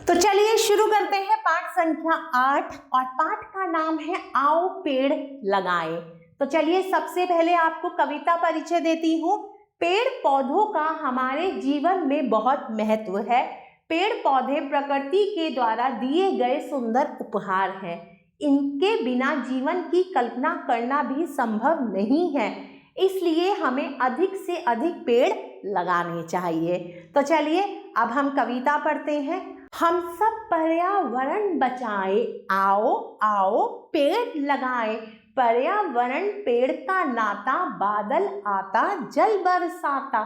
तो चलिए शुरू करते हैं पाठ संख्या 8 और पाठ का नाम है आओ पेड़ लगाएं। तो चलिए सबसे पहले आपको कविता परिचय देती हूँ। पेड़ पौधों का हमारे जीवन में बहुत महत्व है। पेड़ पौधे प्रकृति के द्वारा दिए गए सुंदर उपहार हैं। इनके बिना जीवन की कल्पना करना भी संभव नहीं है, इसलिए हमें अधिक से अधिक पेड़ लगाने चाहिए। तो चलिए अब हम कविता पढ़ते हैं। हम सब पर्यावरण बचाए, आओ आओ पेड़ लगाए। पर्यावरण पेड़ का नाता, बादल आता जल बरसाता।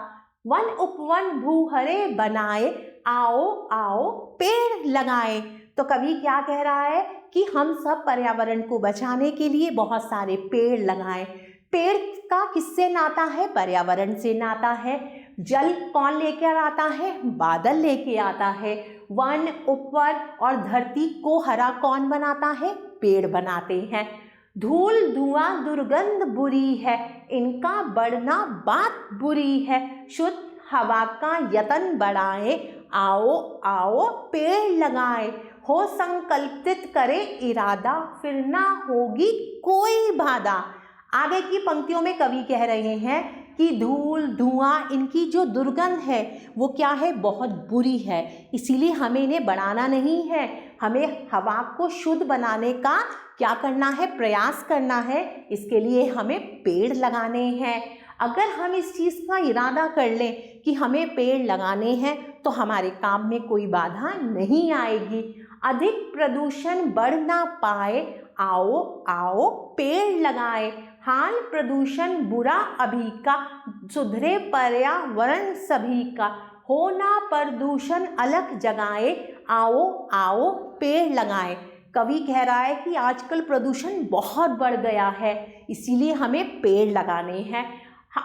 वन उपवन भू हरे बनाए, आओ आओ पेड़ लगाए। तो कवि क्या कह रहा है कि हम सब पर्यावरण को बचाने के लिए बहुत सारे पेड़ लगाएं। पेड़ का किससे नाता है? पर्यावरण से नाता है। जल कौन लेकर आता है? बादल लेके आता है। वन उपवन और धरती को हरा कौन बनाता है? पेड़ बनाते हैं। धूल धुआं दुर्गंध बुरी है, इनका बढ़ना बात बुरी है। शुद्ध हवा का यतन बढ़ाए, आओ आओ पेड़ लगाए। हो संकल्पित करे इरादा, फिर ना होगी कोई बाधा। आगे की पंक्तियों में कवि कह रहे हैं कि धूल धुआं इनकी जो दुर्गंध है वो क्या है? बहुत बुरी है। इसीलिए हमें इन्हें बढ़ाना नहीं है, हमें हवा को शुद्ध बनाने का क्या करना है? प्रयास करना है। इसके लिए हमें पेड़ लगाने हैं। अगर हम इस चीज़ का इरादा कर लें कि हमें पेड़ लगाने हैं तो हमारे काम में कोई बाधा नहीं आएगी। अधिक प्रदूषण बढ़ ना पाए, आओ आओ पेड़ लगाए। हाल प्रदूषण बुरा अभी का, सुधरे पर्यावरण सभी का। होना प्रदूषण अलग जगाए, आओ आओ पेड़ लगाए। कवि कह रहा है कि आजकल प्रदूषण बहुत बढ़ गया है, इसीलिए हमें पेड़ लगाने हैं।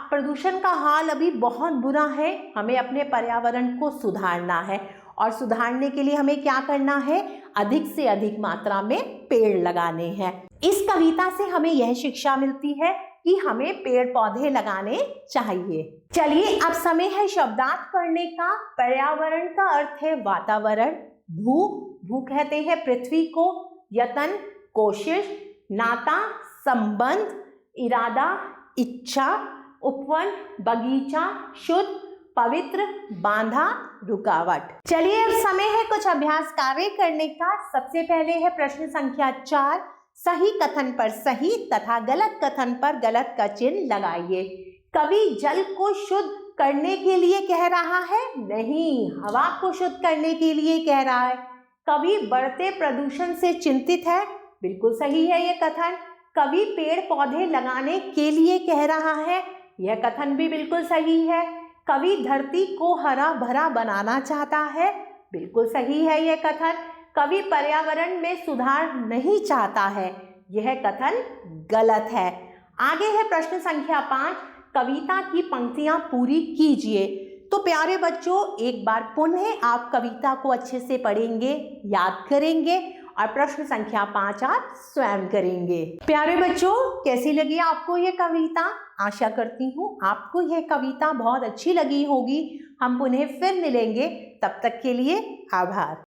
प्रदूषण का हाल अभी बहुत बुरा है, हमें अपने पर्यावरण को सुधारना है और सुधारने के लिए हमें क्या करना है? अधिक से अधिक मात्रा में पेड़ लगाने हैं। इस कविता से हमें यह शिक्षा मिलती है कि हमें पेड़ पौधे लगाने चाहिए। चलिए अब समय है शब्दार्थ पढ़ने का। पर्यावरण का अर्थ है वातावरण। भू भू कहते हैं पृथ्वी को। यतन कोशिश। नाता संबंध। इरादा इच्छा। उपवन बगीचा। शुद्ध पवित्र। बांधा रुकावट। चलिए अब समय है कुछ अभ्यास कार्य करने का। सबसे पहले है प्रश्न संख्या 4। सही कथन पर सही तथा गलत कथन पर गलत का चिन्ह लगाइए। कवि जल को शुद्ध करने के लिए कह रहा है? नहीं, हवा को शुद्ध करने के लिए कह रहा है। कवि बढ़ते प्रदूषण से चिंतित है? बिल्कुल सही है यह कथन। कवि पेड़ पौधे लगाने के लिए कह रहा है? यह कथन भी बिल्कुल सही है। कवि धरती को हरा भरा बनाना चाहता है? बिल्कुल सही है यह कथन। कवि पर्यावरण में सुधार नहीं चाहता है, यह कथन गलत है। आगे है प्रश्न संख्या 5। कविता की पंक्तियां पूरी कीजिए। तो प्यारे बच्चों, एक बार पुनः आप कविता को अच्छे से पढ़ेंगे, याद करेंगे और प्रश्न संख्या 5 आप स्वयं करेंगे। प्यारे बच्चों, कैसी लगी आपको ये कविता? आशा करती हूँ आपको यह कविता बहुत अच्छी लगी होगी। हम पुनः फिर मिलेंगे, तब तक के लिए आभार।